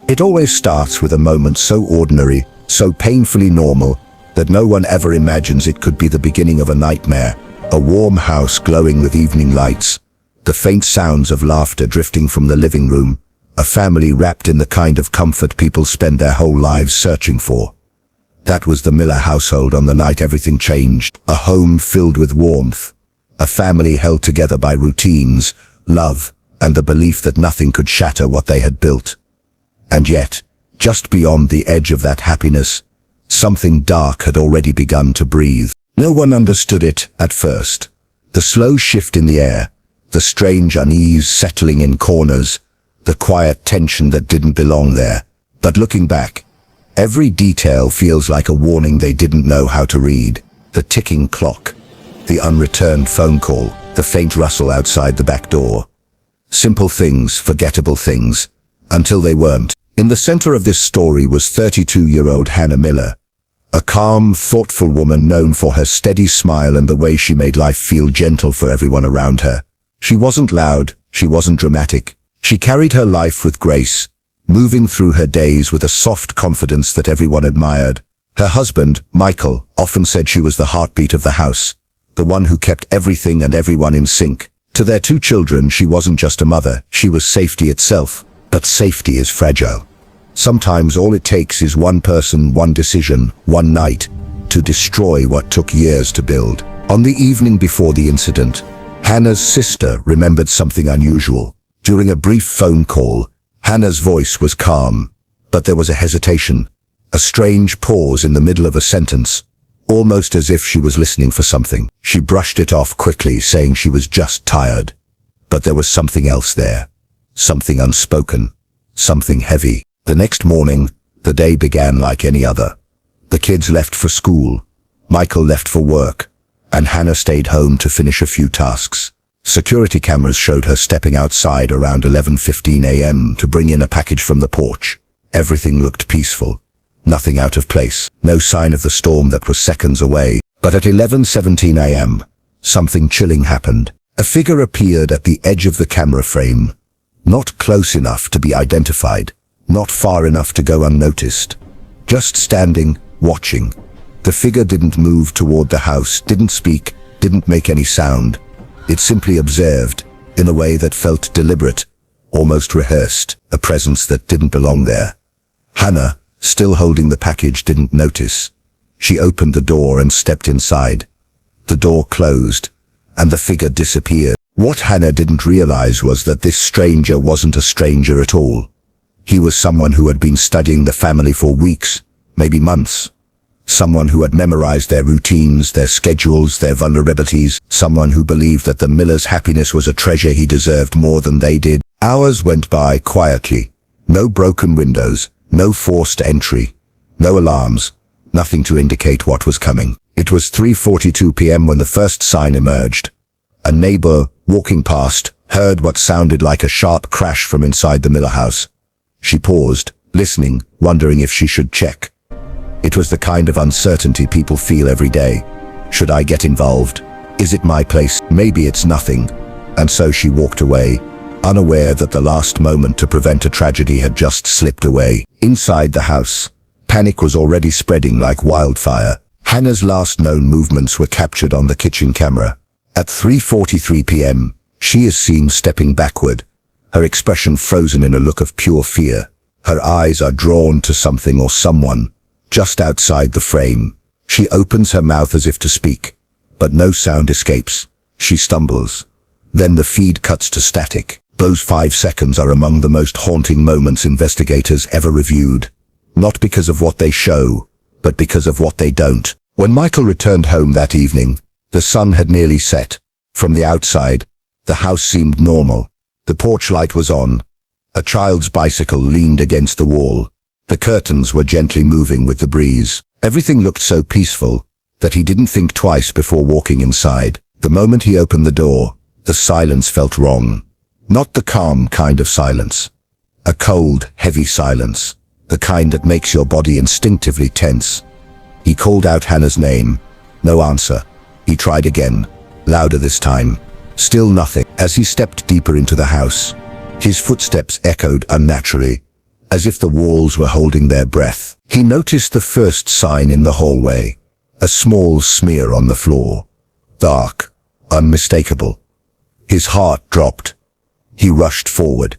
It always starts with a moment so ordinary, so painfully normal, that no one ever imagines it could be the beginning of a nightmare. A warm house glowing with evening lights, the faint sounds of laughter drifting from the living room, a family wrapped in the kind of comfort people spend their whole lives searching for. That was the Miller household on the night everything changed. A home filled with warmth, a family held together by routines, love, and the belief that nothing could shatter what they had built. And yet, just beyond the edge of that happiness, something dark had already begun to breathe. No one understood it at first. The slow shift in the air, the strange unease settling in corners, the quiet tension that didn't belong there. But looking back, every detail feels like a warning they didn't know how to read. The ticking clock, the unreturned phone call, the faint rustle outside the back door. Simple things, forgettable things, until they weren't. In the center of this story was 32-year-old Hannah Miller, a calm, thoughtful woman known for her steady smile and the way she made life feel gentle for everyone around her. She wasn't loud, she wasn't dramatic. She carried her life with grace, moving through her days with a soft confidence that everyone admired. Her husband, Michael, often said she was the heartbeat of the house, the one who kept everything and everyone in sync. To their 2 children, she wasn't just a mother, she was safety itself. But safety is fragile. Sometimes all it takes is one person, one decision, one night, to destroy what took years to build. On the evening before the incident, Hannah's sister remembered something unusual. During a brief phone call, Hannah's voice was calm, but there was a hesitation, a strange pause in the middle of a sentence, almost as if she was listening for something. She brushed it off quickly, saying she was just tired. But there was something else there, something unspoken, something heavy. The next morning, the day began like any other. The kids left for school, Michael left for work, and Hannah stayed home to finish a few tasks. Security cameras showed her stepping outside around 11:15 a.m. to bring in a package from the porch. Everything looked peaceful, nothing out of place, no sign of the storm that was seconds away. But at 11:17 a.m., something chilling happened. A figure appeared at the edge of the camera frame, not close enough to be identified, not far enough to go unnoticed. Just standing, watching. The figure didn't move toward the house, didn't speak, didn't make any sound. It simply observed, in a way that felt deliberate, almost rehearsed, a presence that didn't belong there. Hannah, still holding the package, didn't notice. She opened the door and stepped inside. The door closed, and the figure disappeared. What Hannah didn't realize was that this stranger wasn't a stranger at all. He was someone who had been studying the family for weeks, maybe months. Someone who had memorized their routines, their schedules, their vulnerabilities. Someone who believed that the Miller's happiness was a treasure he deserved more than they did. Hours went by quietly. No broken windows, no forced entry, no alarms, nothing to indicate what was coming. It was 3:42 p.m. when the first sign emerged. A neighbor, walking past, heard what sounded like a sharp crash from inside the Miller house. She paused, listening, wondering if she should check. It was the kind of uncertainty people feel every day. Should I get involved? Is it my place? Maybe it's nothing. And so she walked away, unaware that the last moment to prevent a tragedy had just slipped away. Inside the house, panic was already spreading like wildfire. Hannah's last known movements were captured on the kitchen camera. At 3:43 p.m., she is seen stepping backward, her expression frozen in a look of pure fear. Her eyes are drawn to something or someone, just outside the frame. She opens her mouth as if to speak, but no sound escapes. She stumbles. Then the feed cuts to static. Those 5 seconds are among the most haunting moments investigators ever reviewed. Not because of what they show, but because of what they don't. When Michael returned home that evening, the sun had nearly set. From the outside, the house seemed normal. The porch light was on. A child's bicycle leaned against the wall. The curtains were gently moving with the breeze. Everything looked so peaceful that he didn't think twice before walking inside. The moment he opened the door, the silence felt wrong. Not the calm kind of silence. A cold, heavy silence. The kind that makes your body instinctively tense. He called out Hannah's name. No answer. He tried again, louder this time. Still nothing. As he stepped deeper into the house, his footsteps echoed unnaturally, as if the walls were holding their breath. He noticed the first sign in the hallway, a small smear on the floor, dark, unmistakable. His heart dropped. He rushed forward,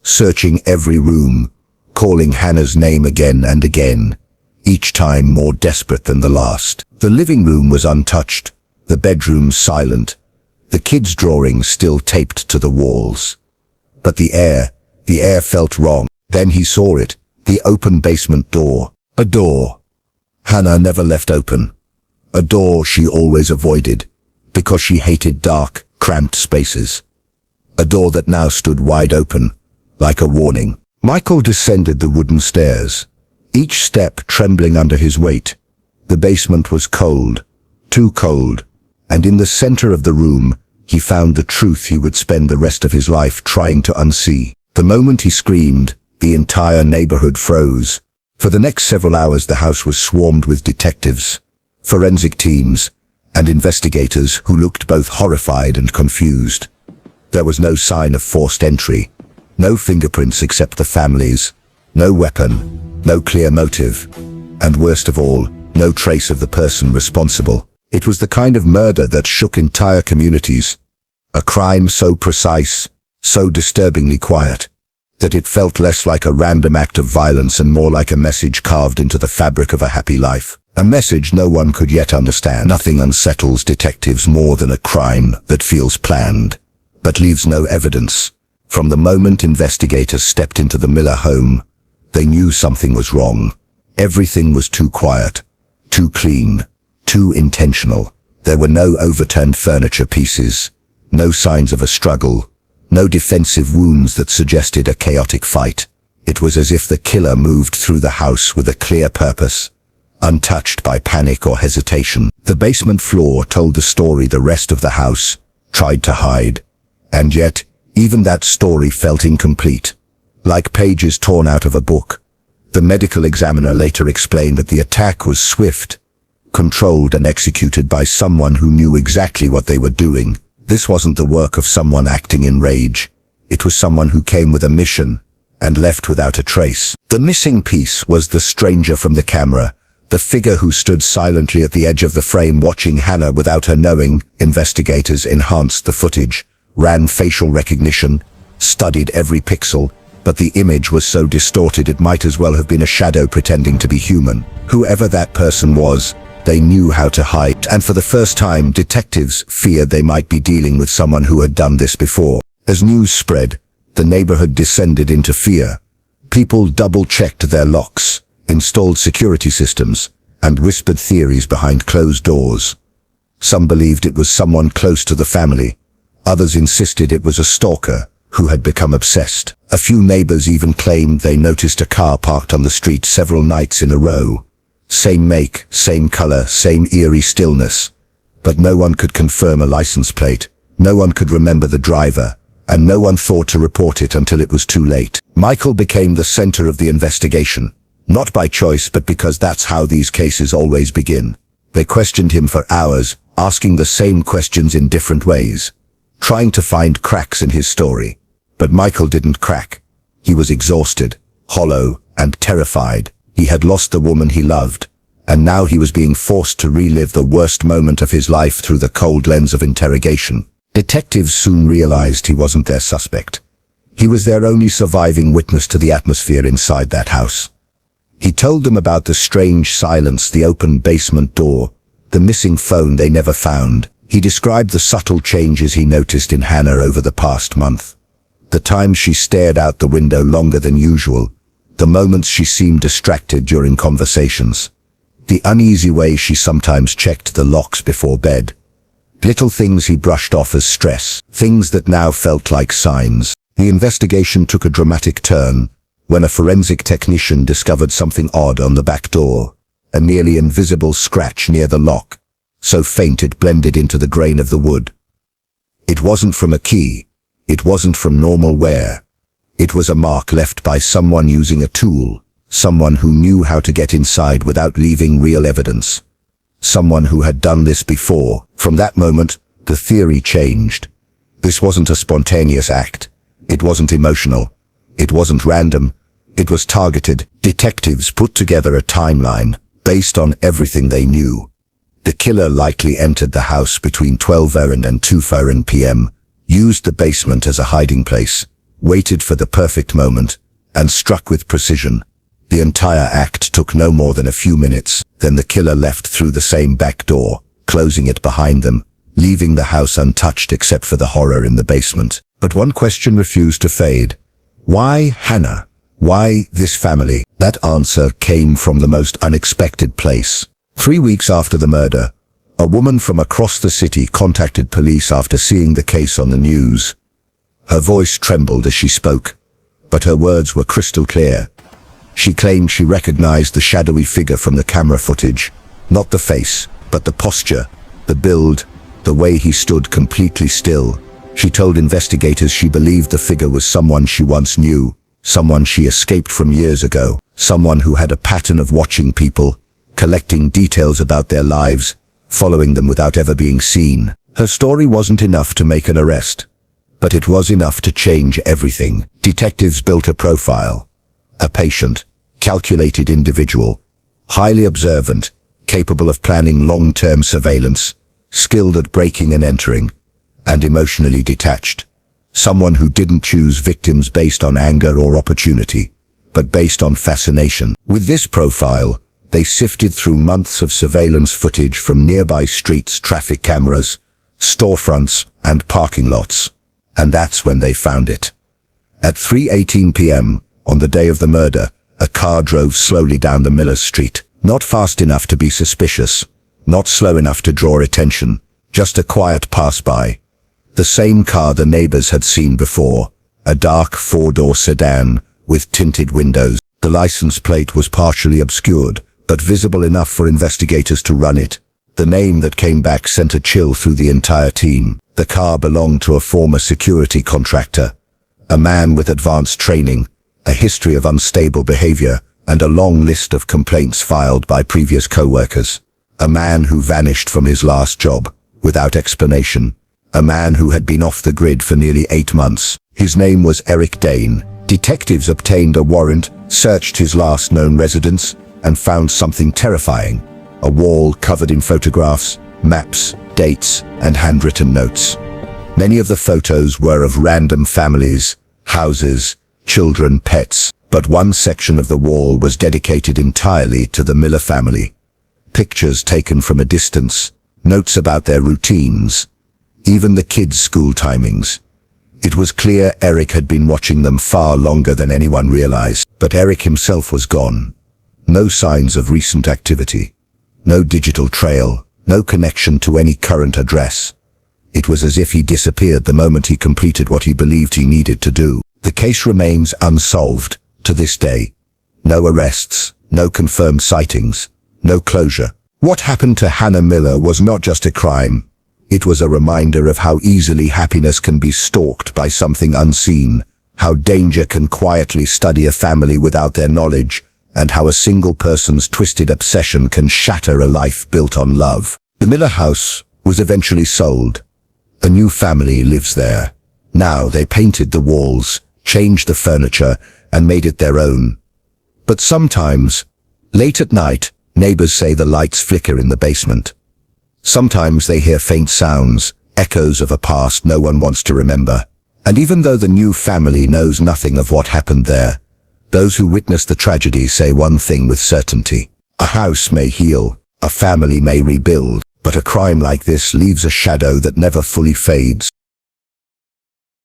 searching every room, calling Hannah's name again and again, each time more desperate than the last. The living room was untouched, the bedroom silent, the kids' drawings still taped to the walls. But the air felt wrong. Then he saw it, the open basement door. A door Hannah never left open. A door she always avoided, because she hated dark, cramped spaces. A door that now stood wide open, like a warning. Michael descended the wooden stairs, each step trembling under his weight. The basement was cold, too cold, and in the center of the room, he found the truth he would spend the rest of his life trying to unsee. The moment he screamed, the entire neighborhood froze. For the next several hours, the house was swarmed with detectives, forensic teams, and investigators who looked both horrified and confused. There was no sign of forced entry, no fingerprints except the family's, no weapon, no clear motive, and worst of all, no trace of the person responsible. It was the kind of murder that shook entire communities, a crime so precise, so disturbingly quiet, that it felt less like a random act of violence and more like a message carved into the fabric of a happy life. A message no one could yet understand. Nothing unsettles detectives more than a crime that feels planned, but leaves no evidence. From the moment investigators stepped into the Miller home, they knew something was wrong. Everything was too quiet, too clean, too intentional. There were no overturned furniture pieces, no signs of a struggle, no defensive wounds that suggested a chaotic fight. It was as if the killer moved through the house with a clear purpose, untouched by panic or hesitation. The basement floor told the story the rest of the house tried to hide, and yet, even that story felt incomplete, like pages torn out of a book. The medical examiner later explained that the attack was swift, controlled and executed by someone who knew exactly what they were doing. This wasn't the work of someone acting in rage. It was someone who came with a mission and left without a trace. The missing piece was the stranger from the camera, the figure who stood silently at the edge of the frame watching Hannah without her knowing. Investigators enhanced the footage, ran facial recognition, studied every pixel, but the image was so distorted it might as well have been a shadow pretending to be human. Whoever that person was, they knew how to hide, and for the first time, detectives feared they might be dealing with someone who had done this before. As news spread, the neighborhood descended into fear. People double-checked their locks, installed security systems, and whispered theories behind closed doors. Some believed it was someone close to the family. Others insisted it was a stalker who had become obsessed. A few neighbors even claimed they noticed a car parked on the street several nights in a row. Same make, same color, same eerie stillness. But no one could confirm a license plate. No one could remember the driver, and no one thought to report it until it was too late. Michael became the center of the investigation, not by choice but because that's how these cases always begin. They questioned him for hours, asking the same questions in different ways, trying to find cracks in his story. But Michael didn't crack. He was exhausted, hollow, and terrified. He had lost the woman he loved, and now he was being forced to relive the worst moment of his life through the cold lens of interrogation. Detectives soon realized he wasn't their suspect. He was their only surviving witness to the atmosphere inside that house. He told them about the strange silence, the open basement door, the missing phone they never found. He described the subtle changes he noticed in Hannah over the past month. The times she stared out the window longer than usual, the moments she seemed distracted during conversations, the uneasy way she sometimes checked the locks before bed. Little things he brushed off as stress, things that now felt like signs. The investigation took a dramatic turn when a forensic technician discovered something odd on the back door, a nearly invisible scratch near the lock, so faint it blended into the grain of the wood. It wasn't from a key. It wasn't from normal wear. It was a mark left by someone using a tool, someone who knew how to get inside without leaving real evidence. Someone who had done this before. From that moment, the theory changed. This wasn't a spontaneous act. It wasn't emotional. It wasn't random. It was targeted. Detectives put together a timeline based on everything they knew. The killer likely entered the house between 12 and 2 p.m., used the basement as a hiding place, waited for the perfect moment, and struck with precision. The entire act took no more than a few minutes. Then the killer left through the same back door, closing it behind them, leaving the house untouched except for the horror in the basement. But one question refused to fade. Why Hannah? Why this family? That answer came from the most unexpected place. 3 weeks after the murder, a woman from across the city contacted police after seeing the case on the news. Her voice trembled as she spoke, but her words were crystal clear. She claimed she recognized the shadowy figure from the camera footage. Not the face, but the posture, the build, the way he stood completely still. She told investigators she believed the figure was someone she once knew, someone she escaped from years ago, someone who had a pattern of watching people, collecting details about their lives, following them without ever being seen. Her story wasn't enough to make an arrest, but it was enough to change everything. Detectives built a profile. A patient, calculated individual, highly observant, capable of planning long-term surveillance, skilled at breaking and entering, and emotionally detached. Someone who didn't choose victims based on anger or opportunity, but based on fascination. With this profile, they sifted through months of surveillance footage from nearby streets, traffic cameras, storefronts, and parking lots. And that's when they found it. At 3:18 p.m., on the day of the murder, a car drove slowly down the Miller Street. Not fast enough to be suspicious, not slow enough to draw attention, just a quiet pass-by. The same car the neighbors had seen before, a dark 4-door sedan with tinted windows. The license plate was partially obscured, but visible enough for investigators to run it. The name that came back sent a chill through the entire team. The car belonged to a former security contractor, a man with advanced training, a history of unstable behavior, and a long list of complaints filed by previous co-workers. A man who vanished from his last job, without explanation. A man who had been off the grid for nearly 8 months. His name was Eric Dane. Detectives obtained a warrant, searched his last known residence, and found something terrifying. A wall covered in photographs, maps, dates, and handwritten notes. Many of the photos were of random families, houses, children, pets, but one section of the wall was dedicated entirely to the Miller family. Pictures taken from a distance, notes about their routines, even the kids' school timings. It was clear Eric had been watching them far longer than anyone realized, but Eric himself was gone. No signs of recent activity. No digital trail, no connection to any current address. It was as if he disappeared the moment he completed what he believed he needed to do. The case remains unsolved to this day. No arrests, no confirmed sightings, no closure. What happened to Hannah Miller was not just a crime. It was a reminder of how easily happiness can be stalked by something unseen, how danger can quietly study a family without their knowledge, and how a single person's twisted obsession can shatter a life built on love. The Miller house was eventually sold. A new family lives there. Now they painted the walls, changed the furniture, and made it their own. But sometimes, late at night, neighbors say the lights flicker in the basement. Sometimes they hear faint sounds, echoes of a past no one wants to remember. And even though the new family knows nothing of what happened there, those who witnessed the tragedy say one thing with certainty. A house may heal, a family may rebuild, but a crime like this leaves a shadow that never fully fades.